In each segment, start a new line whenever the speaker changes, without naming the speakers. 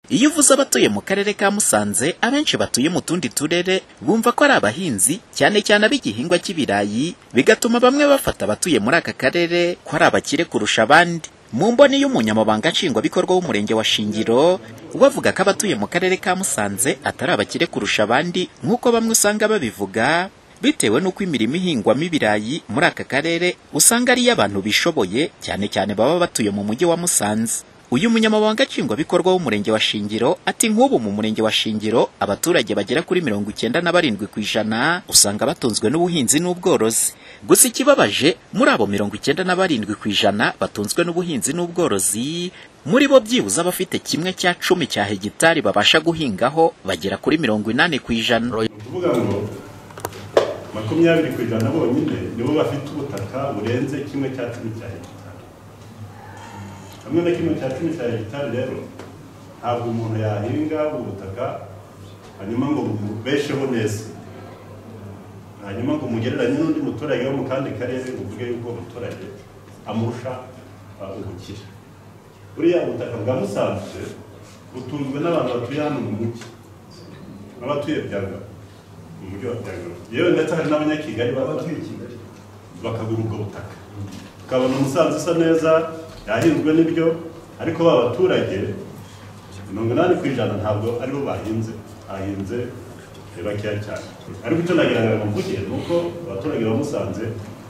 Iyo uvuze abatuye mu karere ka Musanze, abenshi batuye mu tundi turere bumva ko ari abahinzi cyane cyane ab'igihingwa cy'ibirayi, bigatuma bamwe bafata abatuye muri aka karere ko ari abakire kurusha abandi. Mu mboni y'umunyamabanga nshingwabikorwa w'umurenge wa Shingiro, bavuga ko abatuye mu karere ka Musanze atari abakire kurusha abandi nk'uko bamwe usanga babivuga, bitewe n'uko imirimo ihingwamo ibirayi muri aka karere usanga ari iy'abantu bishoboye cyane cyane baba batuye mu mujyi wa Musanze. Uyu munyamabanga nshingwabikorwa w'umurenge wa Shingiro ati nk'ubu mu murenge wa Shingiro abaturage bagera kuri 97% usanga batunzwe n'ubuhinzi n'ubworozi. Gusa ikibabaje muri abo 97% batunzwe n'ubuhinzi n'ubworozi, muri bo byibuze abafite 1/10 cya hegitari babasha guhingaho bagera kuri 80%.
Kuvuga ngo 20% bonyine nibo bafite ubutaka burenze 1/10 cya hegitari. Hamwe na 1/10 cya hegitari rero ntabwo umuntu yahinga ubutaka hanyuma ngo mubesheho neza, hanyuma ngo mugereranye n'undi muturage wo mu kandi karere uvuge yuko umuturage amurusha ubukire. Buriya ubutaka bwa Musanze butunzwe n'abantu batuye hano mu mujyi n'abatuye Byagara, mu mujyi wa Byagara, yewe ndetse hari n'abanyakigali batuye Kigali bakagura ubwo butaka, ukabona Musanze isa neza yahinzwe n'ibyo, ariko abaturage 80% ntabwo aribo bahinze, ahinze bakeya cyane. Ariko icyo nagerageza mvuge nuko abaturage ba Musanze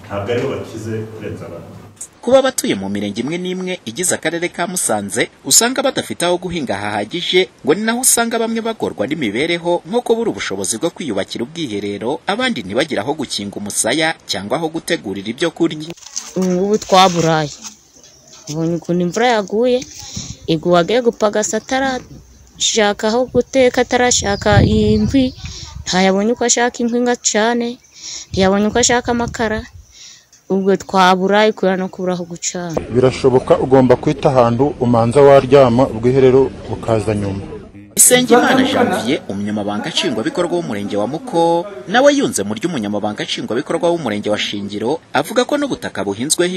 ntabwo aribo bakize kurenza abandi.
Kuba batuye mu mirenge imwe n'imwe igize akarere ka Musanze usanga badafite aho guhinga hahagije, ngo ni naho usanga bamwe bagorwa n'imibereho nko kubura ubushobozi bwo kwiyubakira ubwiherero, abandi ntibagire aho gukinga umusaya cyangwa aho gutegurira ibyo kurya.
Ubu twaburaye, ubonye ukuntu imvura yaguye, iguha agiye gupagasa atarashaka aho guteka, atarashaka inkwi, ntayabonye uko ashaka inkwi ngo acane, ntiyabonye uko ashaka amakara, ubwo twaburaye kubera no kubura aho gucana.
Birashoboka ugomba kwita ahantu umanza waryama, ubwiherero bukaza nyuma.
Isengimana Janvier, umunyamabanga nshingwabikorwa w'umurenge wa Muko, nawe yunze mu ry'umunyamabanga nshingwabikorwa w'umurenge wa Shingiro, avuga ko n'ubutaka buhinzweho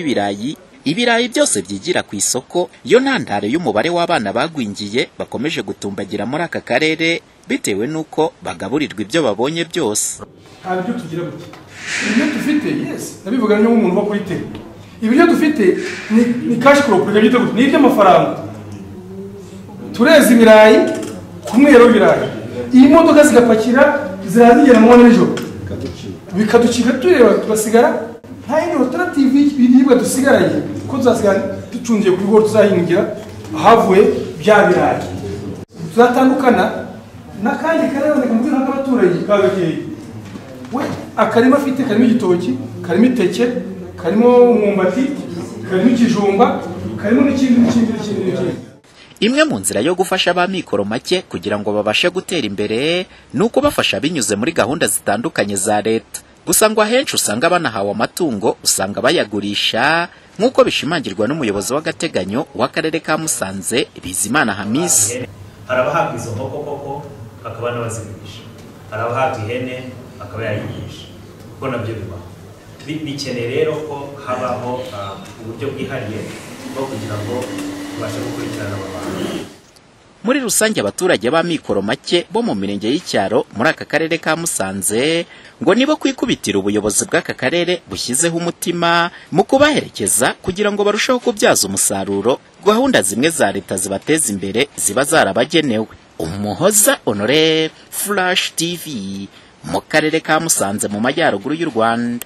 ibirayi byose byigira ku isoko, yo ntandaro y'umubare w'abana bagwingiye bakomeje gutumbagira muri aka karere bitewe n'uko bagaburirwa ibyo babonye byose.
Ibyo tugira gute? Ibyo dufite, yes, nabivuga n'umuntu wo kuri tele. Ibyo dufite ni cash crop, ni iby'amafaranga. Tureza ibirayi kumwero birayi, iyi modoka zigapakira zirazigera mu nijoro bikaducika, tureba tugasigara nta yindi alternative y'ibiribwa dusigaraye, ko tuzasigara ducungiye kuri go tuzahingira ahavuye bya birayi. Tuzatandukana n'akandi karere kamubwira nk'abaturage kagakeye, we akarima afite karimo igitoki, karimo iteke, karimo umwumbati, karimo ikijumba, karimo n'ikindi.
Imwe mu nzira yo gufasha ba mikoro make kugira ngo babashe gutera imbere nuko bafasha binyuze muri gahunda zitandukanye za leta. Gusa ngo ahenshi usanga banahawe amatungo, usanga bayagurisha nk'uko bishimangirwa n'umuyobozi w'agateganyo w'akarere ka Musanze, Bizimana Hamisi.
Harabahabwa izo nkoko koko akaba n'abazigurisha, harabahabwa ihene akaba yayigurisha, kuko nabyo bibaho. Bikeneye rero ko habaho uburyo bwihariye bwo kugira ngo tubashe gukurikirana abantu.
Muri rusange abaturage ba mikoro make bo mu mirenge y'icyaro muri aka karere ka Musanze ngo nibo kwikubitira ubuyobozi bw'aka karere bushyizeho umutima mu kubaherekeza kugira ngo barusheho kubyaza umusaruro gahunda zimwe za leta zibateza imbere ziba zarabagenewe. Umuhoza Honore, Flash TV, mu karere ka Musanze mu majyaruguru y'u Rwanda.